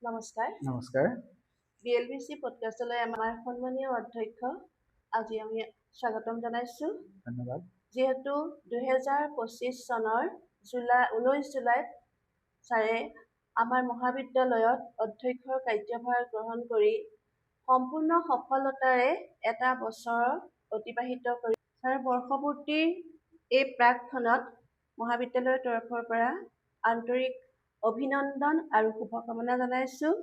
নমস্কাৰ। নমস্কাৰ। BLBC পডকাষ্টলৈ আমাৰ সন্মানীয় অধ্যক্ষ আজি আমি স্বাগতম জনাইছোঁ। ধন্যবাদ। যিহেতু 2025 চনৰ 19 জুলাইত ছাৰে আমাৰ মহাবিদ্যালয়ত অধ্যক্ষৰ কাৰ্যভাৰ গ্ৰহণ কৰি সম্পূৰ্ণ সফলতাৰে এটা বছৰ অতিবাহিত কৰি ছাৰ বৰ্ষপূৰ্তিৰ এই প্ৰাকখনত মহাবিদ্যালয়ৰ তৰফৰ পৰা আন্তৰিক অভিনন্দন আৰু শুভকামনা জনাইছোঁ।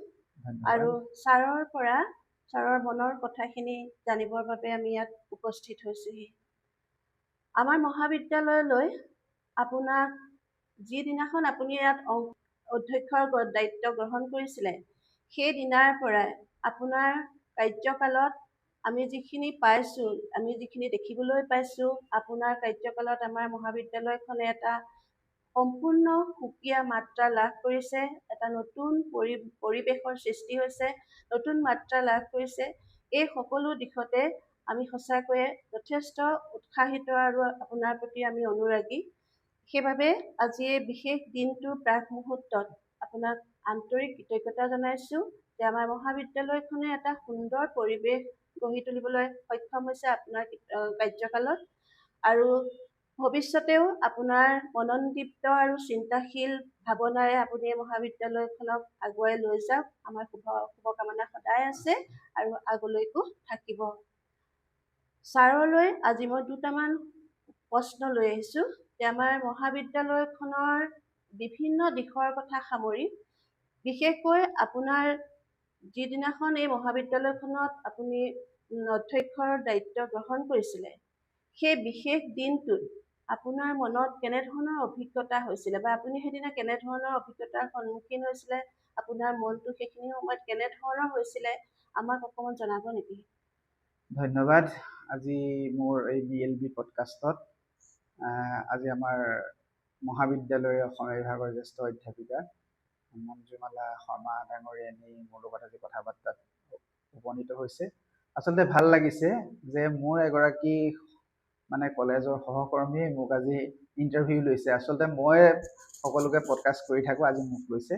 আৰু ছাৰৰ পৰা ছাৰৰ মনৰ কথাখিনি জানিবৰ বাবে আমি ইয়াত উপস্থিত হৈছোহি। আমাৰ মহাবিদ্যালয়লৈ আপোনাক যিদিনাখন আপুনি ইয়াত অধ্যক্ষৰ দায়িত্ব গ্ৰহণ কৰিছিলে সেই দিনাৰ পৰাই আপোনাৰ কাৰ্যকালত আমি যিখিনি পাইছোঁ, আমি যিখিনি দেখিবলৈ পাইছোঁ, আপোনাৰ কাৰ্যকালত আমাৰ মহাবিদ্যালয়খনে এটা সম্পূৰ্ণ সুকীয়া মাত্ৰা লাভ কৰিছে, এটা নতুন পৰিৱেশৰ সৃষ্টি হৈছে, নতুন মাত্ৰা লাভ কৰিছে। এই সকলো দিশতে আমি সঁচাকৈয়ে যথেষ্ট উৎসাহিত আৰু আপোনাৰ প্ৰতি আমি অনুৰাগী। সেইবাবে আজি এই বিশেষ দিনটোৰ প্ৰাক মুহূৰ্তত আপোনাক আন্তৰিক কৃতজ্ঞতা জনাইছোঁ যে আমাৰ মহাবিদ্যালয়খনে এটা সুন্দৰ পৰিৱেশ গঢ়ি তুলিবলৈ সক্ষম হৈছে আপোনাৰ কাৰ্যকালত। আৰু ভৱিষ্যতেও আপোনাৰ মননদীপ্ত আৰু চিন্তাশীল ভাৱনাৰে আপুনি এই মহাবিদ্যালয়খনক আগুৱাই লৈ যাওক। আমাৰ শুভকামনা সদায় আছে আৰু আগলৈকো থাকিব। ছাৰলৈ আজি মই দুটামান প্ৰশ্ন লৈ আহিছোঁ যে আমাৰ মহাবিদ্যালয়খনৰ বিভিন্ন দিশৰ কথা সামৰি বিশেষকৈ আপোনাৰ যিদিনাখন এই মহাবিদ্যালয়খনত আপুনি অধ্যক্ষৰ দায়িত্ব গ্ৰহণ কৰিছিলে সেই বিশেষ দিনটোত আপোনাৰ মনত কেনেধৰণৰ অভিজ্ঞতা হৈছিলে বা আপুনি সেইদিনা কেনেধৰণৰ অভিজ্ঞতাৰ সন্মুখীন হৈছিলে, আপোনাৰ মনটো সেইখিনি সময়ত কেনেধৰণৰ হৈছিলে আমাক অকণমান জনাব নেকি? ধন্যবাদ। আজি মোৰ এই BLB পডকাষ্টত আজি আমাৰ মহাবিদ্যালয়ৰ অসমীয়া বিভাগৰ জ্যেষ্ঠ অধ্যাপিকা মঞ্জুমালা শৰ্মা ডাঙৰীয়ানী মোৰ লগত আজি কথা বাৰ্তাত উপনীত হৈছে। আচলতে ভাল লাগিছে যে মোৰ এগৰাকী কলেজৰ সহকৰ্মীয়ে মোক আজি ইণ্টাৰভিউ লৈছে। আচলতে মই সকলোকে পডকাষ্ট কৰি থাকোঁ, আজি মোক লৈছে।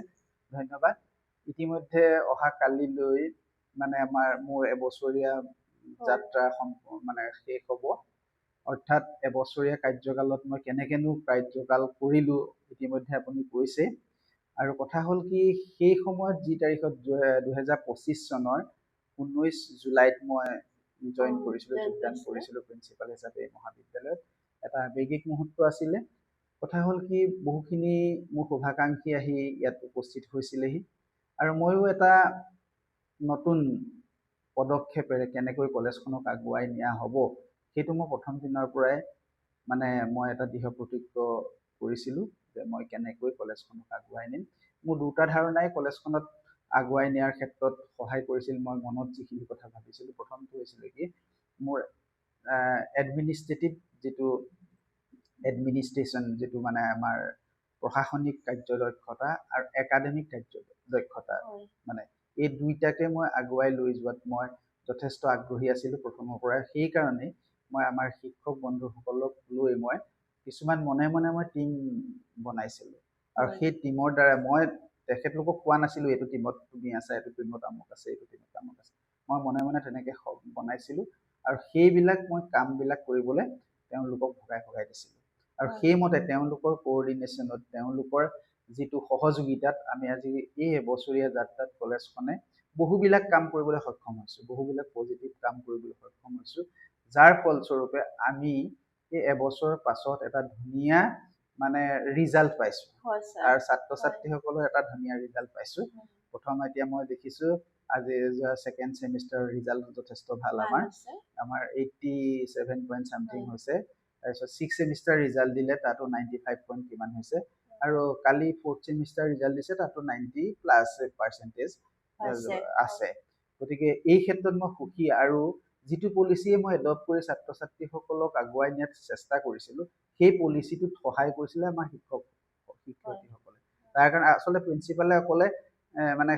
ধন্যবাদ। ইতিমধ্যে অহা কালিলৈ মোৰ এবছৰীয়া যাত্ৰা শেষ হ'ব। অৰ্থাৎ এবছৰীয়া কাৰ্যকালত মই কেনেকেনো কাৰ্যকাল কৰিলোঁ ইতিমধ্যে আপুনি কৈছে। আৰু কথা হ'ল কি, সেই সময়ত যি তাৰিখত 2025 চনৰ 19 জুলাইত মই যোগদান কৰিছিলোঁ প্ৰিন্সিপাল হিচাপে মহাবিদ্যালয়ত। এটা আৱেগিক মুহূৰ্ত আছিলে। কথা হ'ল কি, বহুখিনি মোৰ শুভাকাংক্ষী আহি ইয়াত উপস্থিত হৈছিলেহি আৰু ময়ো এটা নতুন পদক্ষেপেৰে কেনেকৈ কলেজখনক আগুৱাই নিয়া হ'ব সেইটো মই প্ৰথম দিনৰ পৰাই মই এটা দৃঢ় প্ৰতিজ্ঞ কৰিছিলোঁ যে মই কেনেকৈ কলেজখনক আগুৱাই নিম। মোৰ দুটা ধাৰণাই কলেজখনত আগুৱাই নিয়াৰ ক্ষেত্ৰত সহায় কৰিছিল। মই মনত যিখিনি কথা ভাবিছিলোঁ, প্ৰথমটো হৈছিলে কি, মোৰ এডমিনিষ্ট্ৰেশ্যন যিটো আমাৰ প্ৰশাসনিক কাৰ্যদক্ষতা আৰু একাডেমিক কাৰ্যদক্ষতা এই দুইটাকে মই আগুৱাই লৈ যোৱাত মই যথেষ্ট আগ্ৰহী আছিলোঁ প্ৰথমৰ পৰাই। সেইকাৰণেই মই আমাৰ শিক্ষক বন্ধুসকলক লৈ মই কিছুমান মনে মনে মই টিম বনাইছিলোঁ আৰু সেই টিমৰ দ্বাৰা মই তেখেতলোকক কোৱা নাছিলোঁ এইটো টিমত তুমি আছা, এইটো টিমত আমুক আছে, এইটো টিমত আমুক আছে। মই মনে মনে তেনেকৈ বনাইছিলোঁ আৰু সেইবিলাক মই কামবিলাক কৰিবলৈ তেওঁলোকক ভগাই দিছিলোঁ। আৰু সেইমতে তেওঁলোকৰ কোঅৰ্ডিনেশ্যনত, তেওঁলোকৰ যিটো সহযোগিতাত আমি আজি এই এবছৰীয়া যাত্ৰাত কলেজখনে বহুবিলাক কাম কৰিবলৈ সক্ষম হৈছোঁ, বহুবিলাক পজিটিভ কাম কৰিবলৈ সক্ষম হৈছোঁ, যাৰ ফলস্বৰূপে আমি এই এবছৰৰ পাছত এটা ধুনীয়া ৰিজাল্ট পাইছোঁ আৰু ছাত্ৰ ছাত্ৰীসকলৰ এটা ধুনীয়া ৰিজাল্ট পাইছোঁ। প্ৰথম এতিয়া মই দেখিছোঁ আজি ছেকেণ্ড ছেমিষ্টাৰৰ ৰিজাল্ট যথেষ্ট ভাল। আমাৰ 87 পইণ্ট চামথিং হৈছে। তাৰপিছত 6th ছেমিষ্টাৰ ৰিজাল্ট দিলে তাতো 95 পইণ্ট কিমান হৈছে আৰু কালি 4th ছেমিষ্টাৰ ৰিজাল্ট দিছে তাতো 90+ আছে। গতিকে এই ক্ষেত্ৰত মই সুখী আৰু যিটো পলিচিয়ে মই এডপ্ট কৰি ছাত্ৰ ছাত্ৰীসকলক আগুৱাই নিয়াত চেষ্টা কৰিছিলোঁ সেই পলিচিটোত সহায় কৰিছিলে আমাৰ শিক্ষয়িত্ৰীসকলে। তাৰ কাৰণে আচলতে প্ৰিন্সিপালে অকলে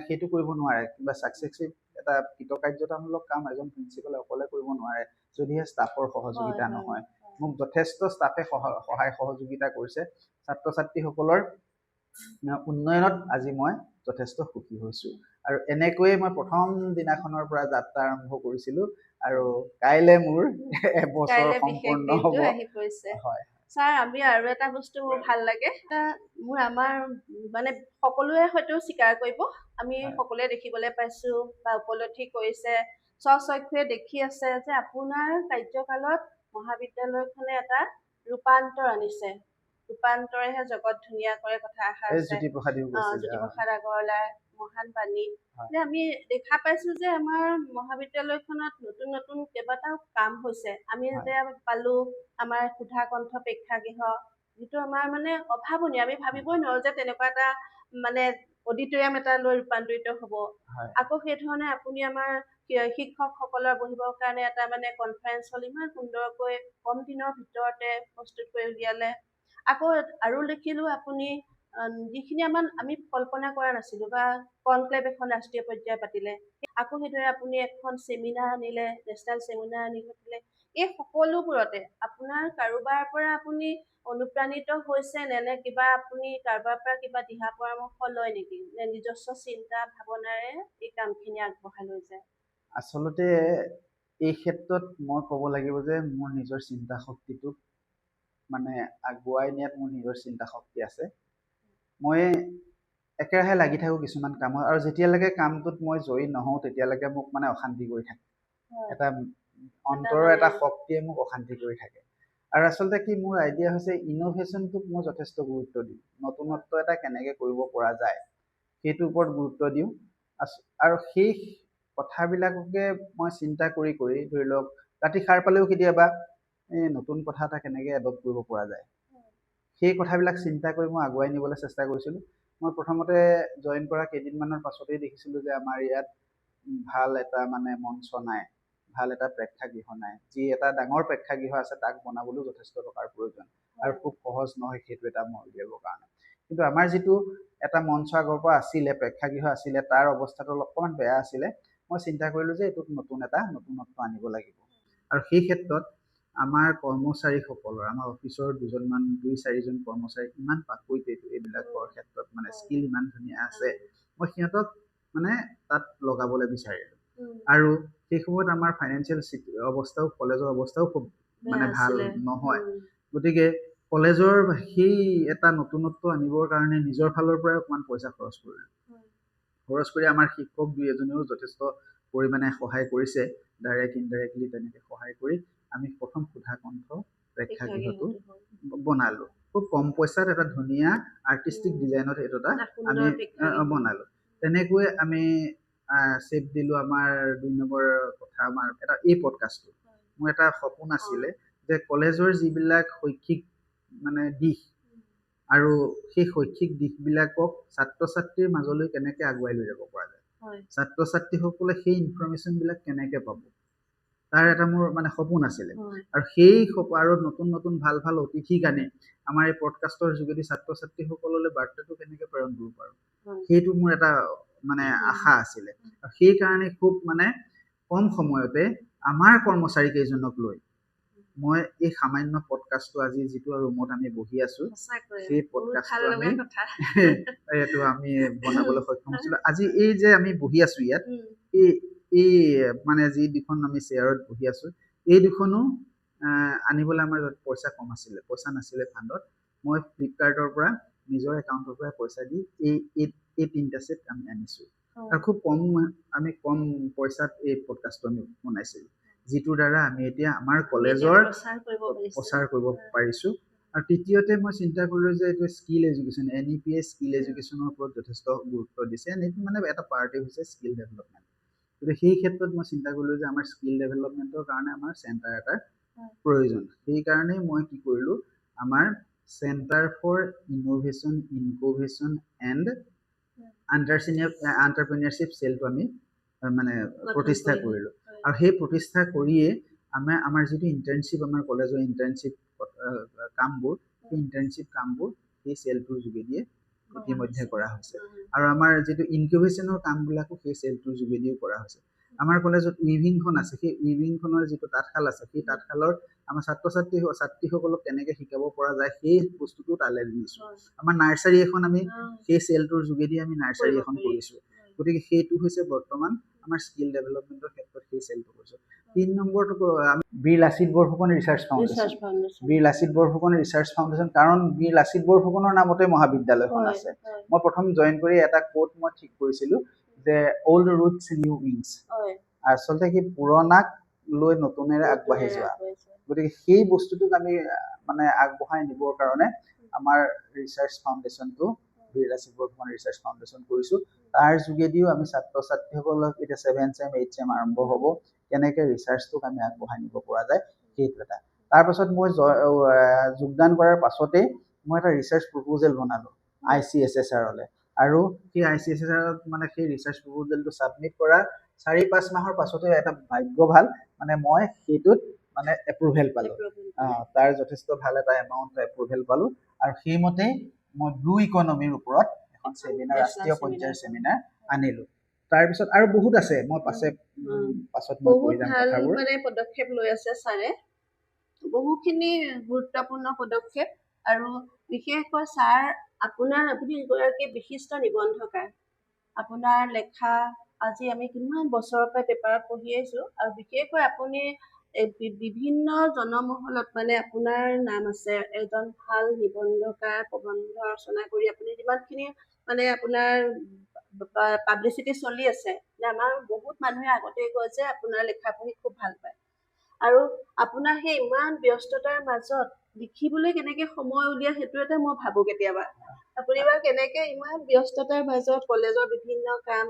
সেইটো কৰিব নোৱাৰে। কিবা ছাকচেছিভ এটা কৃতকাৰ্যতামূলক কাম এজন প্ৰিন্সিপালে অকলে কৰিব নোৱাৰে যদিহে ষ্টাফৰ সহযোগিতা নহয়। মোক যথেষ্ট ষ্টাফে সহায় সহযোগিতা কৰিছে। ছাত্ৰ ছাত্ৰীসকলৰ উন্নয়নত আজি মই যথেষ্ট সুখী হৈছোঁ আৰু এনেকৈয়ে মই প্ৰথম দিনাখনৰ পৰা যাত্ৰা আৰম্ভ কৰিছিলোঁ আৰু কাইলে মোৰ এবছৰ সম্পূৰ্ণ হ'ব। হয় ছাৰ, আমি আৰু এটা বস্তু মোৰ ভাল লাগে, মোৰ আমাৰ মানে সকলোৱে হয়তো স্বীকাৰ কৰিব, আমি সকলোৱে দেখিবলৈ পাইছো বা উপলব্ধি কৰিছে, স্বচক্ষুৰে দেখি আছে যে আপোনাৰ কাৰ্যকালত মহাবিদ্যালয়খনে এটা ৰূপান্তৰ আনিছে। ৰূপান্তৰেহে জগত ধুনীয়া কৰে কথা এষাৰ আছে, জ্যোতিপ্ৰসাদ আগৰৱালাৰ মহান বাণী। যে আমি দেখা পাইছো যে আমাৰ মহাবিদ্যালয়খনত নতুন নতুন কেইবাটাও কাম হৈছে। আমি এতিয়া পালো আমাৰ সুধাকণ্ঠ প্ৰেক্ষাগৃহ, যিটো আমাৰ মানে অভাৱনীয়, আমি ভাবিবই নোৱাৰো যে তেনেকুৱা এটা মানে অডিটৰিয়াম এটা লৈ ৰূপান্তৰিত হ'ব। আকৌ সেই ধৰণে আপুনি আমাৰ শিক্ষকসকলৰ বহিবৰ কাৰণে এটা মানে কনফাৰেন্স হল ইমান সুন্দৰকৈ কম দিনৰ ভিতৰতে প্ৰস্তুত কৰি উলিয়ালে। আকৌ আৰু দেখিলো আপুনি যিখিনি আমি কল্পনা কৰা নাছিলো, বা কনক্লেভ এখন ৰাষ্ট্ৰীয় পৰ্যায়ে পাতিলে, আকৌ সেইদৰে আপুনি এখন চেমিনাৰ আনিলে, নেশ্যনেল চেমিনাৰ আনিলে। এই সকলোবোৰতে আপোনাৰ কাৰোবাৰ পৰা আপুনি অনুপ্ৰাণিত হৈছে নে কিবা আপুনি কাৰোবাৰ পৰা কিবা দিহা পৰামৰ্শ লয় নেকি, নে নিজস্ব চিন্তা ভাৱনাৰে এই কামখিনি আগবঢ়াই লৈ যায়? আচলতে এই ক্ষেত্ৰত মই ক'ব লাগিব যে মোৰ নিজৰ চিন্তা শক্তিটোক মানে আগুৱাই নিয়াত মোৰ নিজৰ চিন্তা শক্তি আছে। মই একেৰাহে লাগি থাকোঁ কিছুমান কামত, আৰু যেতিয়ালৈকে কামটোত মই জয়ী নহওঁ তেতিয়ালৈকে মোক মানে অশান্তি কৰি থাকে। এটা অন্তৰৰ এটা শক্তিয়ে মোক অশান্তি কৰি থাকে। আৰু আচলতে কি, মোৰ আইডিয়া হৈছে ইন'ভেশ্যনটোক মই যথেষ্ট গুৰুত্ব দিওঁ। নতুনত্ব এটা কেনেকৈ কৰিব পৰা যায় সেইটোৰ ওপৰত গুৰুত্ব দিওঁ। আৰু সেই কথাবিলাককে মই চিন্তা কৰি কৰি, ধৰি লওক ৰাতি সাৰ পালেও কেতিয়াবা এই নতুন কথা এটা কেনেকৈ এডপ্ট কৰিব পৰা যায়, সেই কথাবিলাক চিন্তা কৰি মই আগুৱাই নিবলৈ চেষ্টা কৰিছিলোঁ। মই প্ৰথমতে জইন কৰা কেইদিনমানৰ পাছতেই দেখিছিলোঁ যে আমাৰ ইয়াত ভাল এটা মানে মঞ্চ নাই, ভাল এটা প্ৰেক্ষাগৃহ নাই। যি এটা ডাঙৰ প্ৰেক্ষাগৃহ আছে তাক বনাবলৈও যথেষ্ট টকাৰ প্ৰয়োজন, আৰু খুব সহজ নহয় সেইটো এটা উলিয়াবৰ কাৰণে। কিন্তু আমাৰ যিটো এটা মঞ্চ আগৰ পৰা আছিলে, প্ৰেক্ষাগৃহ আছিলে, তাৰ অৱস্থাটো অকণমান বেয়া আছিলে। মই চিন্তা কৰিলোঁ যে এইটোত নতুনত্ব আনিব লাগিব। আৰু সেই ক্ষেত্ৰত আমাৰ কৰ্মচাৰীসকলৰ, আমাৰ অফিচৰ 2-4জন কৰ্মচাৰী ইমান পাকৈত এইবিলাকৰ ক্ষেত্ৰত, মানে স্কিল ইমান ধুনীয়া আছে, মই সিহঁতক মানে তাত লগাবলৈ বিচাৰিলোঁ। আৰু সেই সময়ত আমাৰ ফাইনেন্সিয়েল অৱস্থাও, কলেজৰ অৱস্থাও খুব মানে ভাল নহয়। গতিকে কলেজৰ সেই এটা নতুনত্ব আনিবৰ কাৰণে নিজৰ ফালৰ পৰাই অকণমান পইচা খৰচ কৰিলোঁ। খৰচ কৰি আমাৰ শিক্ষক 2-এজনেও যথেষ্ট পৰিমাণে সহায় কৰিছে, ডাইৰেক্ট ইনডাইৰেক্টলি তেনেকৈ সহায় কৰি আমি প্ৰথম সুধাকণ্ঠ প্ৰেক্ষাগৃহটো বনালোঁ। খুব কম পইচাত এটা ধুনীয়া আৰ্টিষ্টিক ডিজাইনত এইটো এটা আমি বনালোঁ। তেনেকৈ আমি চেপ দিলোঁ আমাৰ 2 নম্বৰ কথা, আমাৰ এটা এই পডকাষ্টটো। মোৰ এটা সপোন আছিলে যে কলেজৰ যিবিলাক শৈক্ষিক মানে দিশ, আৰু সেই শৈক্ষিক দিশবিলাকক ছাত্ৰ ছাত্ৰীৰ মাজলৈ কেনেকৈ আগুৱাই লৈ যাব পৰা যায়, ছাত্ৰ ছাত্ৰীসকলে সেই ইনফৰমেশ্যনবিলাক কেনেকৈ পাব, তাৰ এটা মোৰ মানে সপোন আছিলে। আৰু সেই আৰু নতুন নতুন ভাল ভাল অতিথিক আনি আমাৰ এই পডকাষ্টৰ যোগেদি ছাত্ৰ ছাত্ৰীসকললৈ বাৰ্তাটো কেনেকৈ প্ৰেৰণ কৰিব পাৰোঁ, সেইটো মোৰ এটা মানে আশা আছিলে। আৰু সেইকাৰণে খুব মানে কম সময়তে আমাৰ কৰ্মচাৰী কেইজনক লৈ মই এই সামান্য পডকাষ্টটো, আজি যিটো ৰুমত আমি বহি আছো, সেই পডকাষ্টটো আমি বনাবলৈ সক্ষম হৈছিলোঁ। আজি এই যে আমি বহি আছো ইয়াত, এই মানে যি দুখন আমি চেয়াৰত বহি আছো, এই দুখনো আনিবলৈ আমাৰ পইচা কম আছিলে, পইচা নাছিলে ফাণ্ডত। মই ফ্লিপকাৰ্টৰ পৰা নিজৰ একাউণ্টৰ পৰা পইচা দি এই 3টা ছেট আমি আনিছোঁ। আৰু খুব কম পইচাত এই পডকাষ্টটো আমি বনাইছিলোঁ, যিটোৰ দ্বাৰা আমি এতিয়া আমাৰ কলেজৰ প্ৰচাৰ কৰিব পাৰিছোঁ। আৰু তৃতীয়তে মই চিন্তা কৰিলোঁ যে এইটো স্কিল এডুকেশ্যন, NEPA স্কিল এডুকেশ্যনৰ ওপৰত যথেষ্ট গুৰুত্ব দিছে। এইটো মানে এটা পাৰ্টি হৈছে স্কিল ডেভেলপমেণ্ট। গতিকে সেই ক্ষেত্ৰত মই চিন্তা কৰিলোঁ যে আমাৰ স্কিল ডেভেলপমেণ্টৰ কাৰণে আমাৰ চেণ্টাৰ এটাৰ প্ৰয়োজন। সেইকাৰণেই মই কি কৰিলোঁ, আমাৰ centre for innovation, incubation and entrepreneurship চেলটো আমি মানে প্ৰতিষ্ঠা কৰিলোঁ। আৰু সেই প্ৰতিষ্ঠা কৰিয়ে আমাৰ যিটো ইণ্টাৰ্ণশ্বিপ, আমাৰ কলেজৰ ইণ্টাৰ্ণশ্বিপ কামবোৰ, সেই ইণ্টাৰ্ণশ্বিপ কামবোৰ সেই চেলটোৰ যোগেদিয়ে ইতিমধ্যে কৰা হৈছে। আৰু আমাৰ যিটো ইনকিউবেশ্যনৰ কামবিলাকো সেই চেলটোৰ যোগেদিও কৰা হৈছে। আমাৰ কলেজত উইভিংখন আছে, সেই উইভিংখনৰ যিটো তাঁতশাল আছে, সেই তাঁতশালৰ আমাৰ ছাত্ৰীসকলক কেনেকৈ শিকাব পৰা যায় সেই বস্তুটো তালৈ দিছোঁ। আমাৰ নাৰ্চাৰী এখন আমি সেই চেলটোৰ যোগেদি আমি নাৰ্চাৰী এখন কৰিছোঁ। গতিকে সেইটো হৈছে বৰ্তমান আমাৰ স্কিল ডেভেলপমেণ্টৰ ক্ষেত্ৰত সেই চেলটো কৰিছোঁ। 3 নম্বৰটো বীৰ লাচিত বৰফুকন ৰিচাৰ্চ ফাউণ্ডেশ্যন। বীৰ লাচিত বৰফুকন ৰিচাৰ্চ ফাউণ্ডেশ্যন, কাৰণ বীৰ লাচিত বৰফুকনৰ নামতে মহাবিদ্যালয়খন আছে। মই প্ৰথম জইন কৰি এটা কোট মই ঠিক কৰিছিলোঁ যে অল্ড ৰুটছ নিউ উইংছ, আচলতে কি পুৰণাক লৈ নতুনেৰে আগবাঢ়ি যোৱা। গতিকে সেই বস্তুটোক আমি মানে আগবঢ়াই নিবৰ কাৰণে আমাৰ ৰিচাৰ্চ ফাউণ্ডেশ্যনটো বীৰ লাচিত বৰফুকন ৰিচাৰ্চ ফাউণ্ডেশ্যন কৰিছোঁ। তাৰ যোগেদিও আমি ছাত্ৰ ছাত্ৰীসকলক এতিয়া 7th চেম 8th চেম আৰম্ভ হ'ব, কেনেকৈ ৰিচাৰ্চটোক আমি আগবঢ়াই নিব পৰা যায় সেইটো এটা। তাৰপাছত মই যোগদান কৰাৰ পাছতেই মই এটা ৰিচাৰ্চ প্ৰপ'জেল বনালোঁ ICSSR-লৈ, আৰু সেই ICSSR-ত মানে সেই ৰিচাৰ্চ প্ৰপ'জেলটো ছাবমিট কৰাৰ 4-5 মাহৰ পাছতে এটা ভাগ্য ভাল, মানে মই সেইটোত মানে এপ্ৰুভেল পালোঁ। তাৰ যথেষ্ট ভাল এটা এমাউণ্ট এপ্ৰুভেল পালোঁ, আৰু সেইমতেই মই ব্লু ইকনমিৰ ওপৰত এখন চেমিনাৰ, ৰাষ্ট্ৰীয় পৰ্যায়ৰ চেমিনাৰ আনিলোঁ। তাৰপিছত আৰু বহুত আছে, মই পাছত মই কৈ যাম কথাবোৰ। মানে পদক্ষেপ লৈ আছে ছাৰে, বহুখিনি গুৰুত্বপূৰ্ণ পদক্ষেপ। আৰু বিশেষকৈ ছাৰ আপুনি এগৰাকী বিশিষ্ট নিবন্ধকাৰ। আপোনাৰ লেখা আজি আমি কিমান বছৰৰ পৰা পেপাৰত পঢ়ি আহিছোঁ, আৰু বিশেষকৈ আপুনি বিভিন্ন জনমহলত মানে আপোনাৰ নাম আছে, এজন ভাল নিবন্ধকাৰ, প্ৰবন্ধ ৰচনা কৰি আপুনি যিমানখিনি মানে আপোনাৰ পাব্লিচিটি চলি আছে, আমাৰ বহুত মানুহে আগতে কয় যে আপোনাৰ লেখা পঢ়ি খুব ভাল পায়। আৰু আপোনাৰ সেই ইমান ব্যস্ততাৰ মাজত লিখিবলৈ কেনেকে সময় উলিয়াই, সেইটো এটা মই ভাবোঁ কেতিয়াবা। আপুনি বাৰু কেনেকে ইমান ব্যস্ততাৰ মাজত কলেজৰ বিভিন্ন কাম,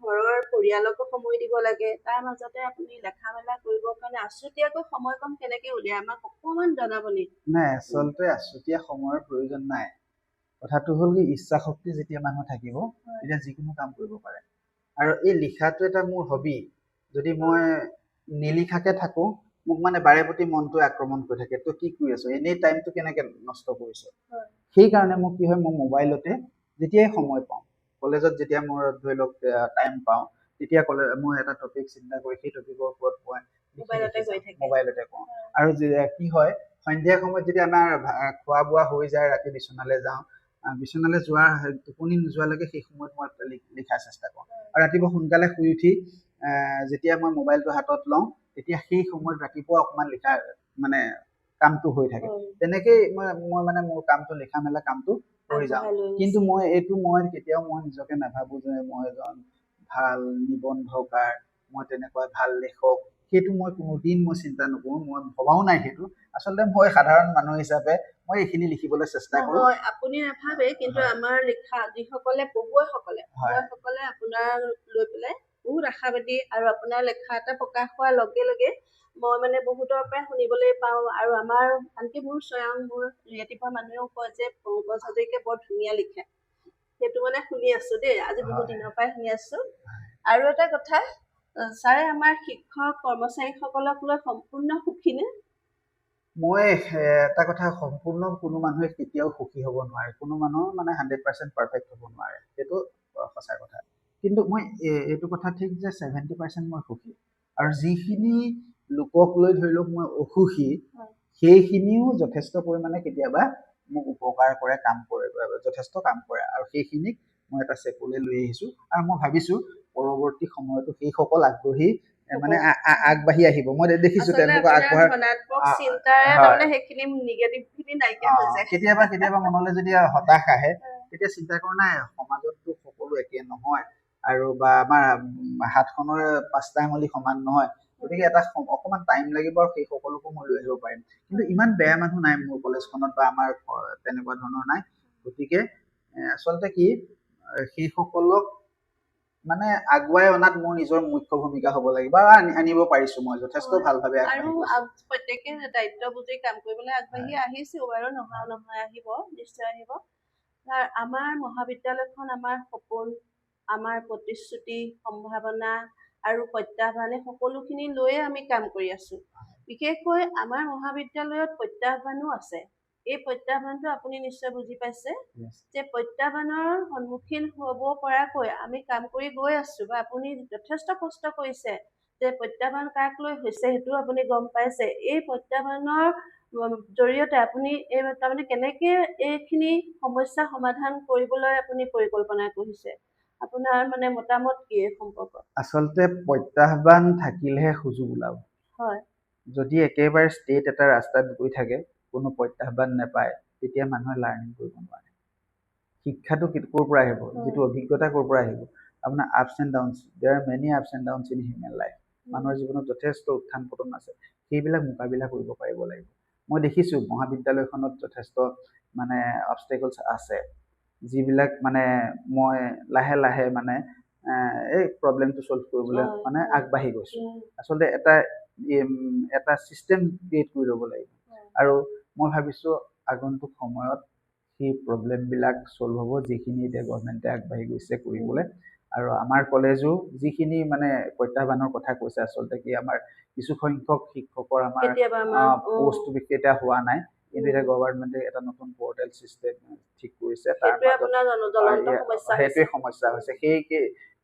ঘৰৰ পৰিয়ালকো সময় দিব লাগে, তাৰ মাজতে আপুনি লেখা মেলা কৰিবৰ কাৰণে আছুতীয়াকৈ সময়কণ কেনেকে উলিয়াই, আমাক অকণমান জনাব নেকি? নাই, আচলতে আছুতীয়া সময়ৰ প্ৰয়োজন নাই। কথাটো হ'ল কি, ইচ্ছা শক্তি যেতিয়া মানুহ থাকিব তেতিয়া যিকোনো কাম কৰিব পাৰে। আৰু এই লিখাটো এটা মোৰ হবি। যদি মই নিলিখাকে থাকোঁ, মোক মানে বাৰে প্ৰতি মনটোৱে আক্ৰমণ কৰি থাকে, তই কি কৰি আছ, এনেই টাইমটো কেনেকে নষ্ট কৰিছ। সেইকাৰণে মোক কি হয়, মই মোবাইলতে যেতিয়াই সময় পাওঁ, কলেজত যেতিয়া মোৰ ধৰি লওক টাইম পাওঁ, তেতিয়া মই এটা টপিক চিন্তা কৰি সেই টপিকৰ ওপৰত মই মোবাইলতে কওঁ। আৰু কি হয়, সন্ধিয়া সময়ত যেতিয়া আমাৰ খোৱা বোৱা হৈ যায়, ৰাতি বিচনালৈ যাওঁ, বিচনালৈ টোপনি নোযোৱালৈকে সেই সময়ত মই লিখাৰ চেষ্টা কৰোঁ। আৰু ৰাতিপুৱা সোনকালে শুই উঠি যেতিয়া মই মোবাইলটো হাতত লওঁ, তেতিয়া সেই সময়ত ৰাতিপুৱা অকণমান লিখাৰ মানে কামটো হৈ থাকে। তেনেকেই মই মানে মোৰ কামটো, লিখা মেলা কামটো কৰি যাওঁ। কিন্তু মই কেতিয়াও নিজকে নাভাবোঁ যে মই এজন ভাল নিবন্ধকাৰ, মই তেনেকুৱা ভাল লেখক, সেইটো মই কোনোদিন চিন্তা নকৰোঁ, মই ভবাও নাই সেইটো। আচলতে মই সাধাৰণ মানুহ হিচাপে মই এইখিনি লিখিবলৈ চেষ্টা কৰোঁ। আপুনি নাভাবে, কিন্তু আমাৰ লিখা যিসকলে পঢ়ুৱৈসকলে আপোনাৰ লৈ পেলাই বহুত আশাবাদী, আৰু আপোনাৰ লেখা এটা প্ৰকাশ হোৱাৰ লগে লগে মই মানে বহুতৰ পৰাই শুনিবলৈ পাওঁ, আৰু আমাৰ আনকি মোৰ ৰিলেটিভৰ মানুহেও কয় যে পংকজ হাজৰিকাই বৰ ধুনীয়া লিখে। সেইটো মানে শুনি আছোঁ দেই, আজি বহুত দিনৰ পৰাই শুনি আছোঁ। আৰু এটা কথা, ছাৰে আমাৰ শিক্ষক কৰ্মচাৰীসকলক লৈ সম্পূৰ্ণ সুখী নে? মই এটা কথা, সম্পূৰ্ণ কোনো মানুহে কেতিয়াও সুখী হ'ব নোৱাৰে, কোনো মানুহ মানে 100% পাৰফেক্ট হ'ব নোৱাৰে, সেইটো সঁচা কথা। কিন্তু মই এইটো কথা ঠিক যে 70% মই সুখী, আৰু যিখিনি লোকক লৈ ধৰি লওক মই অসুখী, সেইখিনিও যথেষ্ট পৰিমাণে কেতিয়াবা মোক উপকাৰ কৰে, যথেষ্ট কাম কৰে, আৰু সেইখিনিক মই এটা চেপলৈ লৈ আহিছোঁ। আৰু মই ভাবিছোঁ পৰৱৰ্তী সময়তো সেইসকল আগ্ৰহী মানে আগবাঢ়ি আহিব। মই দেখিছোঁ তেওঁলোকক কেতিয়াবা মনলৈ যদি হতাশ আহে, তেতিয়া চিন্তা কৰোঁ নাই, সমাজততো সকলো একে নহয়, আৰু বা আমাৰ হাতখনৰ 5টা আঙুলি সমান নহয়, গতিকে এটা অকণমান টাইম লাগিব, আৰু সেই সকলোকো মই লৈ আহিব পাৰিম। কিন্তু ইমান বেয়া মানুহ নাই মোৰ কলেজখনত, বা আমাৰ তেনেকুৱা ধৰণৰ নাই। গতিকে আচলতে কি, সেইসকলক মানে আগুৱাই অনাত মোৰ নিজৰ মুখ্য ভূমিকা হ'ব লাগিব, আৰু আনিব পাৰিছোঁ মই যথেষ্ট ভালভাৱে। আৰু প্ৰত্যেকে দায়িত্ব বুজি কাম কৰিবলৈ আগবাঢ়ি আহিছোঁ বাৰু, নহয় আহিব, নিশ্চয় আহিব। আমাৰ মহাবিদ্যালয়খন আমাৰ সপোন, আমাৰ প্ৰতিশ্ৰুতি, সম্ভাৱনা আৰু প্ৰত্যাহ্বানে সকলোখিনি লৈয়ে আমি কাম কৰি আছোঁ। বিশেষকৈ আমাৰ মহাবিদ্যালয়ত প্ৰত্যাহ্বানো আছে। এই প্ৰত্যাহ্বানটো আপুনি নিশ্চয় বুজি পাইছে, যে প্ৰত্যাহ্বানৰ সন্মুখীন হ'ব পৰাকৈ আমি কাম কৰি গৈ আছোঁ, বা আপুনি যথেষ্ট কষ্ট কৰিছে। যে প্ৰত্যাহ্বান কাক লৈ হৈছে সেইটো আপুনি গম পাইছে। এই প্ৰত্যাহ্বানৰ জৰিয়তে আপুনি তাৰমানে কেনেকে এইখিনি সমস্যা সমাধান কৰিবলৈ আপুনি পৰিকল্পনা কৰিছে। আপোনাৰ মানে মতামত কি এই সম্পৰ্কত? আচলতে প্ৰত্যাহ্বান থাকিলেহে সুযোগ ওলাব। হয় যদি একেবাৰে ষ্টেট এটা ৰাস্তাত গৈ থাকে, কোনো প্ৰত্যাহ্বান নাপায়, তেতিয়া মানুহে লাৰ্ণিং কৰিব নোৱাৰে। শিক্ষাটো ক'ৰ পৰা আহিব, যিটো অভিজ্ঞতা ক'ৰ পৰা আহিব? আপোনাৰ ups and downs, there are many ups and downs in human life. মানুহৰ জীৱনত যথেষ্ট উত্থান পতন আছে, সেইবিলাক মোকাবিলা কৰিব পাৰিব লাগিব। মই দেখিছোঁ মহাবিদ্যালয়খনত যথেষ্ট মানে অবষ্টেকলছ আছে, যিবিলাক মানে মই লাহে লাহে মানে এই প্ৰব্লেমটো ছল্ভ কৰিবলৈ মানে আগবাঢ়ি গৈছোঁ। আচলতে এটা ছিষ্টেম ক্ৰিয়েট কৰি ল'ব লাগিব, আৰু মই ভাবিছোঁ আগন্তুক সময়ত সেই প্ৰব্লেমবিলাক ছল্ভ হ'ব, যিখিনি এতিয়া গভৰ্ণমেণ্টে আগবাঢ়ি গৈছে কৰিবলৈ। আৰু আমাৰ কলেজো যিখিনি মানে প্ৰত্যাহ্বানৰ কথা কৈছে, আচলতে কি আমাৰ কিছু সংখ্যক শিক্ষকৰ আমাৰ পষ্ট এতিয়া হোৱা নাই, কিন্তু এতিয়া গভৰ্ণমেণ্টে এটা নতুন পৰ্টেল চিষ্টেম ঠিক কৰিছে, সেইটোৱে সমস্যা হৈছে।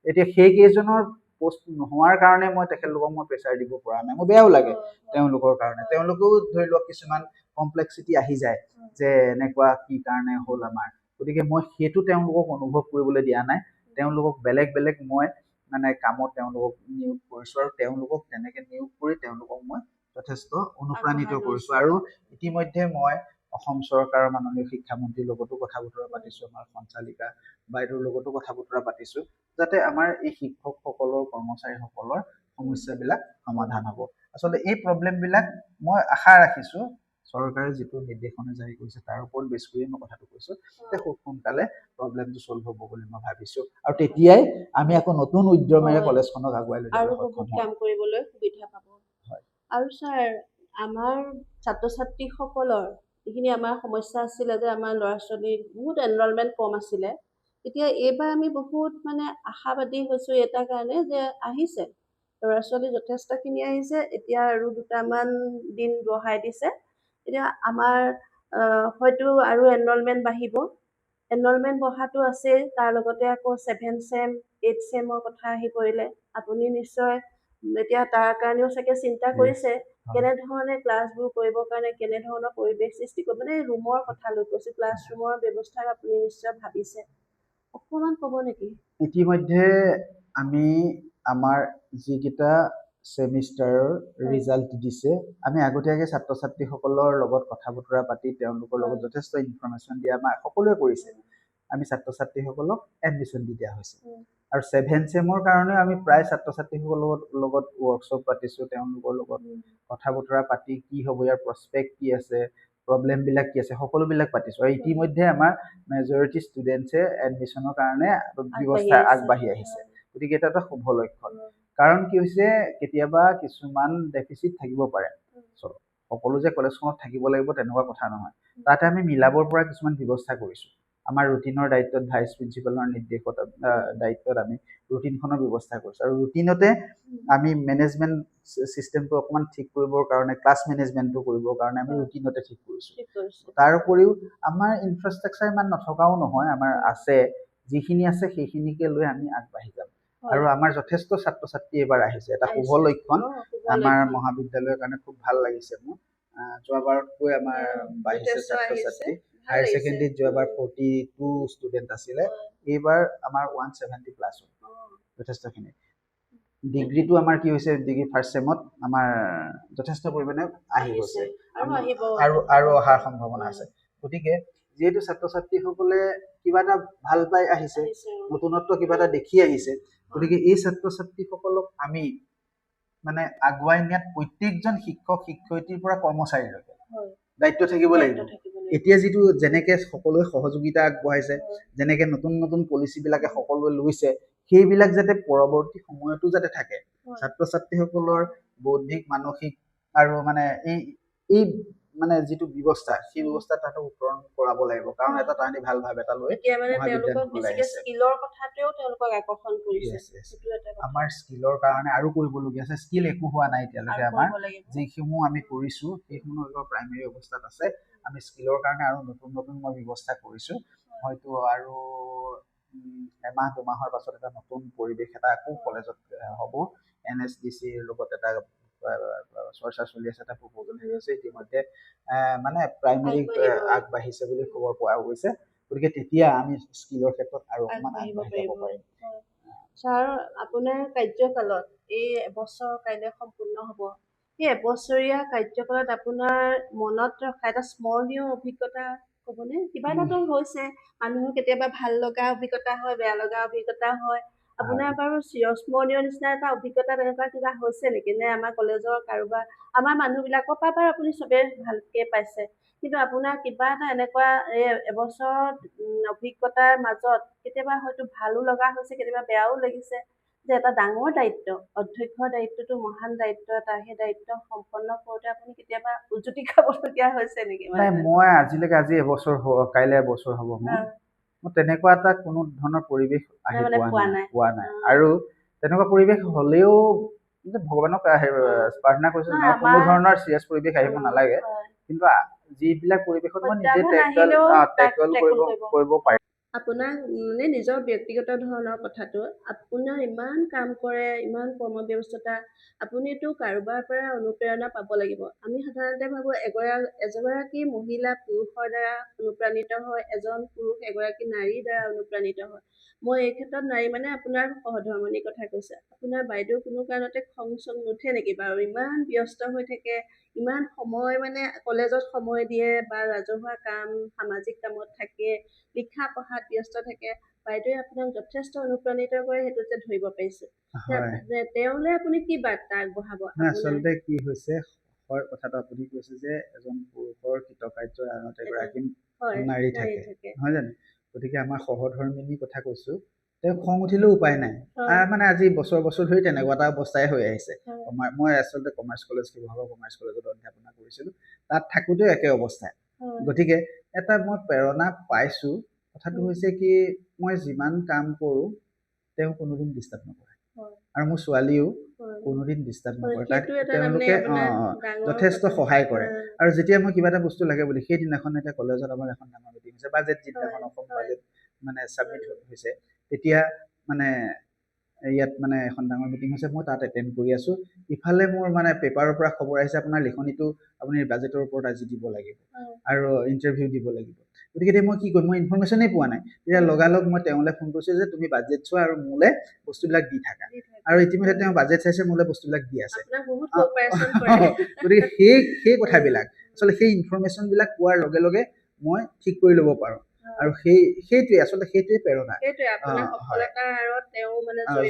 এতিয়া সেইকেইজনৰ পষ্ট নোহোৱাৰ কাৰণে মই তেখেতলোকক মই প্ৰেছাৰ দিব পৰা নাই। মোৰ বেয়াও লাগে তেওঁলোকৰ কাৰণে, তেওঁলোকেও ধৰি লওক কিছুমান কমপ্লেক্সিটি আহি যায় যে এনেকুৱা কি কাৰণে হ'ল আমাৰ। গতিকে মই সেইটো তেওঁলোকক অনুভৱ কৰিবলৈ দিয়া নাই। তেওঁলোকক বেলেগ বেলেগ মই মানে কামত তেওঁলোকক নিয়োগ কৰিছোঁ, আৰু তেওঁলোকক তেনেকে নিয়োগ কৰি তেওঁলোকক মই যথেষ্ট অনুপ্ৰাণিত কৰিছোঁ। আৰু ইতিমধ্যে মই অসম চৰকাৰৰ মাননীয় শিক্ষামন্ত্ৰীৰ লগতো কথা বতৰা পাতিছোঁ, আমাৰ সঞ্চালিকা বাইদেউৰ লগতো কথা বতৰা পাতিছোঁ, যাতে আমাৰ এই শিক্ষকসকলৰ কৰ্মচাৰীসকলৰ সমস্যাবিলাক সমাধান হ'ব। আচলতে এই প্ৰব্লেমবিলাক মই আশা ৰাখিছোঁ চৰকাৰে যিটো নিৰ্দেশনা জাৰি কৰিছে তাৰ ওপৰত বেছ কৰি মই কথাটো কৈছোঁ যে খুব সোনকালে প্ৰব্লেমটো ছল্ভ হ'ব বুলি মই ভাবিছোঁ, আৰু তেতিয়াই আমি আকৌ নতুন উদ্যমেৰে কলেজখনক আগুৱাই লৈ যাবলৈ সক্ষম হ'ম। কাম কৰিবলৈ সুবিধা পাব। আৰু ছাৰ, আমাৰ ছাত্ৰ ছাত্ৰীসকলৰ যিখিনি আমাৰ সমস্যা আছিলে যে আমাৰ ল'ৰা ছোৱালীৰ বহুত এনৰলমেণ্ট কম আছিলে, এতিয়া এইবাৰ আমি বহুত মানে আশাবাদী হৈছোঁ এটা কাৰণে যে আহিছে ল'ৰা ছোৱালী যথেষ্টখিনি আহিছে। এতিয়া আৰু 2টামান দিন বঢ়াই দিছে। এতিয়া আমাৰ হয়তো আৰু এনৰলমেণ্ট বাঢ়িব। এনৰলমেণ্ট বঢ়াটো আছে, তাৰ লগতে আকৌ 7th চেম 8th চেমৰ কথা আহি পৰিলে। আপুনি নিশ্চয় এতিয়া তাৰ কাৰণেও চাগে চিন্তা কৰিছে, কেনেধৰণে ক্লাছবোৰ কৰিবৰ কাৰণে কেনেধৰণৰ পৰিৱেশ সৃষ্টি কৰিব, মানে ৰুমৰ কথা লৈ কৈছোঁ, ক্লাছ ৰুমৰ ব্যৱস্থা আপুনি নিশ্চয় ভাবিছে, অকণমান ক'ব নেকি? ইতিমধ্যে আমি আমাৰ যিকেইটা ছেমিষ্টাৰৰ ৰিজাল্ট দিছে, আমি আগতীয়াকৈ ছাত্ৰ ছাত্ৰীসকলৰ লগত কথা বতৰা পাতি তেওঁলোকৰ লগত যথেষ্ট ইনফৰমেশ্যন দিয়া আমাৰ সকলোৱে কৰিছে। আমি ছাত্ৰ ছাত্ৰীসকলক এডমিশ্যন দি দিয়া হৈছে, আৰু 7th চেমৰ কাৰণেও আমি প্ৰায় ছাত্ৰ ছাত্ৰীসকলৰ লগত ৱৰ্কশ্বপ পাতিছোঁ, তেওঁলোকৰ লগত কথা বতৰা পাতি কি হ'ব, ইয়াৰ প্ৰস্পেক্ট কি আছে, প্ৰব্লেমবিলাক কি আছে, সকলোবিলাক পাতিছোঁ। আৰু ইতিমধ্যে আমাৰ মেজৰিটি ষ্টুডেণ্টছে এডমিশ্যনৰ কাৰণে ব্যৱস্থা আগবাঢ়ি আহিছে। গতিকে এটা এটা শুভ লক্ষণ। কাৰণ কি হৈছে, কেতিয়াবা কিছুমান ডেফিচিট থাকিব পাৰে, সকলো যে কলেজখনত থাকিব লাগিব তেনেকুৱা কথা নহয়। তাতে আমি মিলাবৰ পৰা কিছুমান ব্যৱস্থা কৰিছোঁ। আমাৰ ৰুটিনৰ দায়িত্বত ভাইচ প্ৰিন্সিপালৰ নিৰ্দেশত দায়িত্বত আমি ৰুটিনখনৰ ব্যৱস্থা কৰিছোঁ, আৰু ৰুটিনতে আমি মেনেজমেণ্ট চিষ্টেমটো অকণমান ঠিক কৰিবৰ কাৰণে, ক্লাছ মেনেজমেণ্টটো কৰিবৰ কাৰণে আমি ৰুটিনতে ঠিক কৰিছোঁ। তাৰ উপৰিও আমাৰ ইনফ্ৰাষ্ট্ৰাকচাৰ ইমান নথকাও নহয়, আমাৰ আছে, যিখিনি আছে সেইখিনিকে লৈ আমি আগবাঢ়ি যাম। আৰু আমাৰ যথেষ্ট ছাত্ৰ ছাত্ৰী এইবাৰ আহিছে, এটা শুভ লক্ষণ আমাৰ মহাবিদ্যালয়ৰ কাৰণে। খুব ভাল লাগিছে মোৰ। যোৱাবাৰতকৈ আমাৰ বাঢ়িছে ছাত্ৰ ছাত্ৰী। হায়াৰ ছেকেণ্ডেৰীত যোৱাবাৰ 42 ষ্টুডেণ্ট আছিলে, এইবাৰ আমাৰ 170+ যথেষ্টখিনি। ডিগ্ৰীটো আমাৰ কি হৈছে, ডিগ্ৰী ফাৰ্ষ্ট চেমত আমাৰ যথেষ্ট পৰিমাণে আহি গৈছে, আৰু অহাৰ সম্ভাৱনা আছে। গতিকে যিহেতু ছাত্ৰ ছাত্ৰীসকলে কিবা এটা ভাল পাই আহিছে, নতুনত্ব কিবা এটা দেখি আহিছে, গতিকে এই ছাত্ৰ ছাত্ৰীসকলক আমি মানে আগুৱাই নিয়াত প্ৰত্যেকজন শিক্ষক শিক্ষয়িত্ৰীৰ পৰা কৰ্মচাৰীলৈকে দায়িত্ব থাকিব লাগিব। এতিয়া যিটো যেনেকে সকলোৱে সহযোগিতা আগবঢ়াইছে, যেনেকে নতুন নতুন পলিচিবিলাকে সকলোৱে লৈছে, সেইবিলাক যাতে পৰৱৰ্তী সময়তো যাতে থাকে। ছাত্ৰ ছাত্ৰীসকলৰ বৌদ্ধিক মানসিক আৰু মানে এই মানে যিটো ব্যৱস্থা, সেই ব্যৱস্থা তাহাঁতক উত্তৰণ কৰাব লাগিব, কাৰণ এটা তাহাঁতি ভাল ভাৱ এটা লৈ আমাৰ স্কিলৰ কাৰণে আৰু কৰিবলগীয়া আছে। স্কিল একো হোৱা নাই এতিয়ালৈকে আমাৰ, যিসমূহ আমি কৰিছোঁ সেইসমূহ প্ৰাইমেৰী অৱস্থাত আছে। আমি স্কিলৰ কাৰণে আৰু নতুন নতুন মই ব্যৱস্থা কৰিছোঁ। হয়তো আৰু এমাহ 2 মাহৰ পাছত এটা নতুন পৰিৱেশ এটা আকৌ কলেজত হ'ব। NSDCৰ লগত এটা চৰ্চা চলি আছে, এটা প্ৰপ'জেল হেৰি হৈছে ইতিমধ্যে, মানে প্ৰাইমেৰী আগবাঢ়িছে বুলি খবৰ পোৱা গৈছে। গতিকে তেতিয়া আমি স্কিলৰ ক্ষেত্ৰত আৰু অকণমান আগবাঢ়িব আগবাঢ়ি যাব পাৰিব। পাৰিম। ছাৰ, আপোনাৰ কাৰ্যকালত এই এবছৰ কাইলৈ সম্পূৰ্ণ হ'ব। সেই এবছৰীয়া কাৰ্যকালত আপোনাৰ মনত ৰখা এটা স্মৰণীয় অভিজ্ঞতা ক'বনে? কিবা এটাতো হৈছে, মানুহৰ কেতিয়াবা ভাল লগা অভিজ্ঞতা হয়, বেয়া লগা অভিজ্ঞতা হয়। আপোনাৰ বাৰু চিৰস্মৰণীয় নিচিনা এটা অভিজ্ঞতা তেনেকুৱা কিবা হৈছে নেকি? নে আমাৰ কলেজৰ কাৰোবাৰ, আমাৰ মানুহবিলাকৰ পৰা বাৰু আপুনি চবেই ভালকে পাইছে, কিন্তু আপোনাৰ কিবা এটা এনেকুৱা এবছৰ অভিজ্ঞতাৰ মাজত কেতিয়াবা হয়তো ভালো লগা হৈছে, কেতিয়াবা বেয়াও লাগিছে, যে এটা ডাঙৰ দায়িত্ব, অধ্যক্ষৰ দায়িত্বটো মহান দায়িত্ব এটা, সেই দায়িত্ব সম্পন্ন কৰোঁতে আপুনি কেতিয়াবা উজুতি খাবলগীয়া হৈছে নেকি? নাই, মই আজিলৈকে আজি কাইলৈ এবছৰ হ'ব মই তেনেকুৱা এটা কোনো ধৰণৰ পৰিৱেশ আহি পোৱা নাই। আৰু তেনেকুৱা পৰিৱেশ হ'লেও ভগৱানক প্ৰাৰ্থনা কৰিছো কোনো ধৰণৰ চিৰিয়াছ পৰিৱেশ আহিব নালাগে, কিন্তু যিবিলাক পৰিৱেশত মই নিজে টেকল কৰিব পাৰিম। আপোনাক মানে নিজৰ ব্যক্তিগত ধৰণৰ কথাটো, আপোনাৰ ইমান কাম কৰে, ইমান কৰ্মব্যস্ততা, আপুনিতো কাৰোবাৰ পৰা অনুপ্ৰেৰণা পাব লাগিব। আমি সাধাৰণতে ভাবোঁ এগৰাকী মহিলা পুৰুষৰ দ্বাৰা অনুপ্ৰাণিত হয়, এজন পুৰুষ এগৰাকী নাৰীৰ দ্বাৰা অনুপ্ৰাণিত হয়। মই এই ক্ষেত্ৰত নাৰী মানে আপোনাৰ সহধৰ্মিনীৰ কথা কৈছে। আপোনাৰ বাইদেউ কোনো কাৰণতে খং চং নুঠে নেকি বাৰু? ইমান ব্যস্ত হৈ থাকে, ইমান সময় মানে কলেজত সময় দিয়ে বা ৰাজহুৱা কাম সামাজিক কামত থাকে, লিখা পঢ়াত ব্যস্ত থাকে, বাইদেৱে আপোনাক যথেষ্ট অনুপ্ৰাণিত কৰে, সেইটো যে ধৰিব পাৰিছো। তেওঁলৈ আপুনি কি বাৰ্তা আগবঢ়াব? আচলতে কি হৈছে, কথাটো আপুনি কৈছে যে এজন পুৰুষৰ কৃতকাৰ্যৰ আঁৰত এগৰাকী নাৰী থাকে, নহয় জানো? গতিকে আমাৰ সহধৰ্মিনীৰ কথা কৈছো, তেওঁ খং উঠিলেও উপায় নাই। মানে আজি বছৰ ধৰি তেনেকুৱা এটা অৱস্থাই হৈ আহিছে। মই আচলতে শিৱসাগৰ কমাৰ্চ কলেজত অধ্যাপনা কৰিছিলো, তাত থাকোতেও একে অৱস্থা। গতিকে এটা মই প্ৰেৰণা পাইছো, কথাটো হৈছে কি, মই যিমান কাম কৰো তেওঁ কোনোদিন ডিষ্টাৰ্ব নকৰে, আৰু মোৰ ছোৱালীও কোনোদিন ডিষ্টাৰ্ব নকৰে। তাক তেওঁলোকে যথেষ্ট সহায় কৰে। আৰু যেতিয়া মই কিবা এটা বস্তু লাগে বুলি, সেইদিনাখন এতিয়া কলেজত আমাৰ এখন ডাঙৰ মিটিং হৈছে, বাজেট যিদিনাখন অসম বাজেট মানে ছাবমিট হৈছে, তেতিয়া মানে ইয়াত মানে এখন ডাঙৰ মিটিং হৈছে, মই তাত এটেণ্ড কৰি আছো। ইফালে মোৰ মানে পেপাৰৰ পৰা খবৰ আহিছে, আপোনাৰ লিখনিটো আপুনি বাজেটৰ ওপৰত আজি দিব লাগিব আৰু ইণ্টাৰভিউ দিব লাগিব। গতিকে মই কি কৰিম, মই ইনফৰমেশ্যনেই পোৱা নাই। তেতিয়া লগালগ মই তেওঁলৈ ফোন কৰিছো যে তুমি বাজেট চোৱা আৰু মোলে বস্তুবিলাক দি থাকা। আৰু ইতিমধ্যে তেওঁ বাজেট চাইছে, মোলে বস্তুবিলাক দি আছে। গতিকে সেই কথাবিলাক আচলতে সেই ইনফৰমেশ্যন বিলাক পোৱাৰ লগে লগে মই ঠিক কৰি ল'ব পাৰো। আৰু সেইটোৱে প্ৰেৰণা।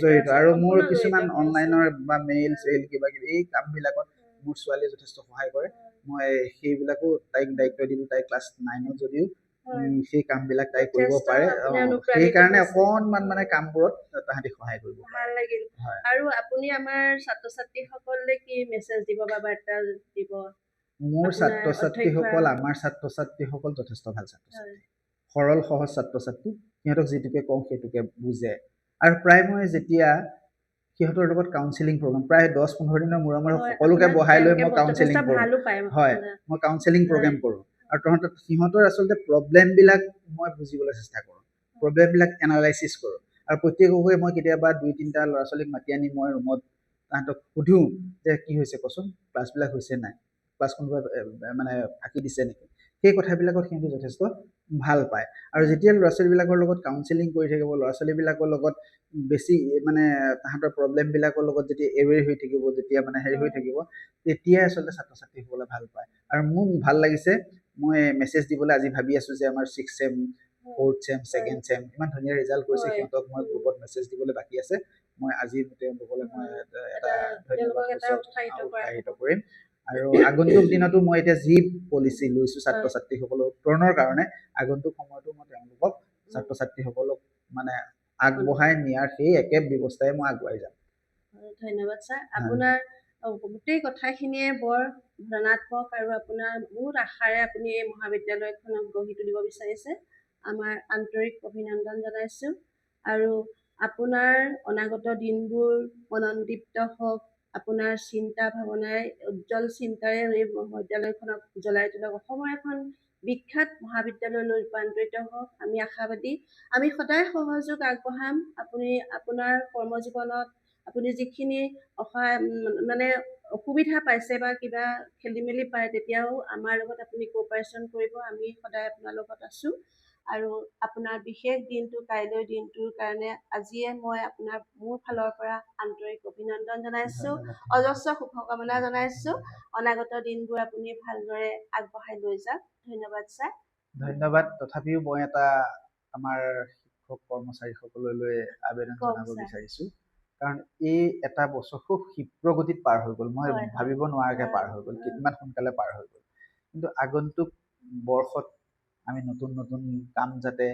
জড়িত। আৰু মোৰ কিছুমান অনলাইনৰ বা মেইল চেইল কিবা কিবি এই কাম বিলাকত মোৰ ছোৱালীয়ে যথেষ্ট সহায় কৰে। মই সেইবিলাকো তাইক দায়িত্ব দিলো, তাই ক্লাছ 9ত যদিও সেই কাম বিলাক তাই কৰিব পাৰে, সেইকাৰণে অকনমান মানে কামবোৰত তাহাঁতি সহায় কৰিব পাৰে। ভাল লাগিল। আৰু আপুনি আমাৰ ছাত্ৰ ছাত্ৰীসকললৈ কি মেছেজ দিব বা বাৰ্তা দিব? মোৰ ছাত্ৰ ছাত্ৰীসকল যথেষ্ট ভাল ছাত্ৰ ছাত্ৰী, সৰল সহজ ছাত্ৰ ছাত্ৰী। সিহঁতক যিটোকে কওঁ সেইটোকে বুজে। আৰু প্ৰায় মই যেতিয়া সিহঁতৰ লগত কাউন্সিলিং প্ৰগ্ৰাম প্ৰায় 10-15 দিনৰ মূৰে মূৰে সকলোকে বহাই লৈ মই কাউন্সিলিং কৰোঁ। মই কাউন্সিলিং প্ৰগ্ৰাম কৰোঁ। আৰু সিহঁতৰ আচলতে প্ৰব্লেম বিলাক মই বুজিবলৈ চেষ্টা কৰোঁ, প্ৰব্লেম বিলাক এনালাইচিছ কৰোঁ। আৰু প্ৰত্যেককে মই কেতিয়াবা 2-3টা ল'ৰা ছোৱালীক মাতি আনি মই ৰুমত তাহাঁতক সুধো যে কি হৈছে কচোন, ক্লাছবিলাক হৈছে নাই, ক্লাছ কোনোবাই মানে ফাঁকি দিছে নেকি, সেই কথাবিলাকত সিহঁতি যথেষ্ট ভাল পায়। আৰু যেতিয়া ল'ৰা ছোৱালীবিলাকৰ লগত কাউন্সিলিং কৰি থাকিব, ল'ৰা ছোৱালীবিলাকৰ লগত বেছি মানে তাহাঁতৰ প্ৰব্লেম বিলাকৰ লগত যেতিয়া এৱেৰ হৈ থাকিব, যেতিয়া মানে হেৰি হৈ থাকিব, তেতিয়াই আচলতে ছাত্ৰ ছাত্ৰীসকলে ভাল পায়। আৰু মোৰ ভাল লাগিছে, মই মেছেজ দিবলৈ আজি ভাবি আছো যে আমাৰ 6th চেম, 4th চেম, 2nd চেম ইমান ধুনীয়া ৰিজাল্ট কৰিছে, সিহঁতক মই গ্ৰুপত মেছেজ দিবলৈ বাকী আছে। মই আজি তেওঁলোকলৈ মই এটা ধন্যবাদ উৎসাহিত কৰিম। আৰু আগন্তুক দিনতো মই এতিয়া যি পলিচি লৈছো ছাত্ৰ ছাত্ৰীসকলৰ উত্তৰণৰ কাৰণে, আগন্তুক সময়তো মই তেওঁলোকক ছাত্ৰ ছাত্ৰীসকলক মানে আগবঢ়াই নিয়াৰ সেই একে ব্যৱস্থাৰে মই আগুৱাই যাম। ধন্যবাদ ছাৰ। আপোনাৰ গোটেই কথাখিনিয়ে বৰ ধনাত্মক, আৰু আপোনাৰ বহুত আশাৰে আপুনি এই মহাবিদ্যালয়খনক গঢ়ি তুলিব বিচাৰিছে। আমাৰ আন্তৰিক অভিনন্দন জনাইছো। আৰু আপোনাৰ অনাগত দিনবোৰ মনন্দীপ্ত হওক, আপোনাৰ চিন্তা ভাৱনাই উজ্জ্বল চিন্তাৰে এই মহাবিদ্যালয়খনক জ্বলাই তোলক, অসমৰ এখন বিখ্যাত মহাবিদ্যালয়লৈ ৰূপান্তৰিত হওক, আমি আশাবাদী। আমি সদায় সহযোগ আগবঢ়াম। আপুনি আপোনাৰ কৰ্মজীৱনত আপুনি যিখিনি মানে অসুবিধা পাইছে বা কিবা খেলি মেলি পায়, তেতিয়াও আমাৰ লগত আপুনি কোঅপাৰেশ্যন কৰিব। আমি সদায় আপোনাৰ লগত আছো। আৰু আপোনাৰ বিশেষ দিনটো কাইলৈৰ দিনটোৰ কাৰণে আজিয়ে মই আপোনাৰ মোৰ ফালৰ পৰা আন্তৰিক অভিনন্দন জনাইছোঁ, অজস্ৰ শুভকামনা জনাইছোঁ। অনাগত দিনবোৰ আপুনি ভালদৰে আগবঢ়াই লৈ যাওক। ধন্যবাদ ছাৰ। ধন্যবাদ। তথাপিও মই এটা আমাৰ শিক্ষক কৰ্মচাৰীসকললৈ আবেদন জনাব বিচাৰিছোঁ, কাৰণ এই এটা বছৰ খুব ক্ষীপ্ৰ গতিত পাৰ হৈ গ'ল। মই ভাবিব নোৱাৰাকে পাৰ হৈ গ'ল, কিমান সোনকালে পাৰ হৈ গ'ল। কিন্তু আগন্তুক বৰ্ষত আমি নতুন নতুন কাম যাতে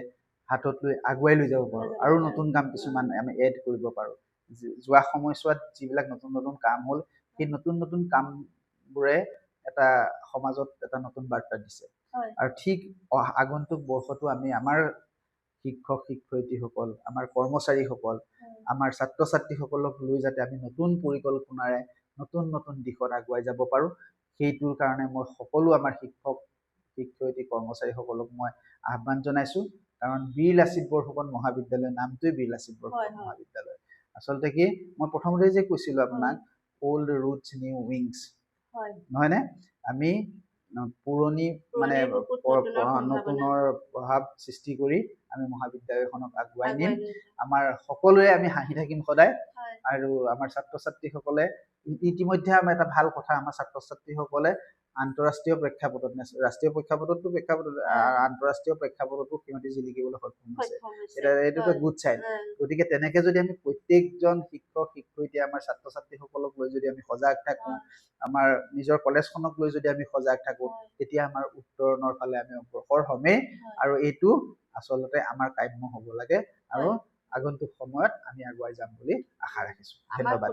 হাতত লৈ আগুৱাই লৈ যাব পাৰোঁ, আৰু নতুন কাম কিছুমান আমি এড কৰিব পাৰোঁ। যোৱা সময়ছোৱাত যিবিলাক নতুন নতুন কাম হ'ল, সেই নতুন নতুন কামবোৰে এটা সমাজত এটা নতুন বাৰ্তা দিছে। আৰু ঠিক আগন্তুক বৰ্ষতো আমি আমাৰ শিক্ষক শিক্ষয়িত্ৰীসকল, আমাৰ কৰ্মচাৰীসকল, আমাৰ ছাত্ৰ ছাত্ৰীসকলক লৈ যাতে আমি নতুন পৰিকল্পনাৰে নতুন নতুন দিশত আগুৱাই যাব পাৰোঁ, সেইটোৰ কাৰণে মই সকলো আমাৰ শিক্ষক শিক্ষয়িত্ৰী কৰ্মচাৰীসকলক মই আহ্বান জনাইছোঁ। কাৰণ বীৰ লাচিত বৰফুকন মহাবিদ্যালয় নামটোৱে বীৰ লাচিত বৰফুকন মহাবিদ্যালয়। আচলতে কি মই প্ৰথমতে যে কৈছিলোঁ আপোনাক, অল্ড ৰুটছ নিউ উইংছ, নহয়নে? আমি পুৰণি মানে নতুনৰ প্ৰভাৱ সৃষ্টি কৰি আমি মহাবিদ্যালয়খনক আগুৱাই নিম। আমাৰ সকলোৱে আমি হাঁহি থাকিম সদায়। আৰু আমাৰ ছাত্ৰ ছাত্ৰীসকলে ইতিমধ্যে আমাৰ এটা ভাল কথা, আমাৰ ছাত্ৰ ছাত্ৰীসকলে আন্তঃৰাষ্ট্ৰীয় প্ৰেক্ষাপটত, ৰাষ্ট্ৰীয় প্ৰেক্ষাপটতো আন্তঃৰাষ্ট্ৰীয় প্ৰেক্ষাপটতো সিহঁতি জিলিকিবলৈ সক্ষম হৈছে। এইটোতো গুড চাইন। গতিকে তেনেকে যদি আমি প্ৰত্যেকজন শিক্ষক শিক্ষয়িত্ৰীয়ে আমাৰ ছাত্ৰ ছাত্ৰীসকলক লৈ যদি আমি সজাগ থাকোঁ, আমাৰ নিজৰ কলেজখনক লৈ যদি আমি সজাগ থাকোঁ, তেতিয়া আমাৰ উত্তৰণৰ ফালে আমি অগ্ৰসৰ হ'মেই। আৰু এইটো আচলতে আমাৰ কাম্য হ'ব লাগে, আৰু আগন্তুক সময়ত আমি আগুৱাই যাম বুলি আশা ৰাখিছোঁ। ধন্যবাদ।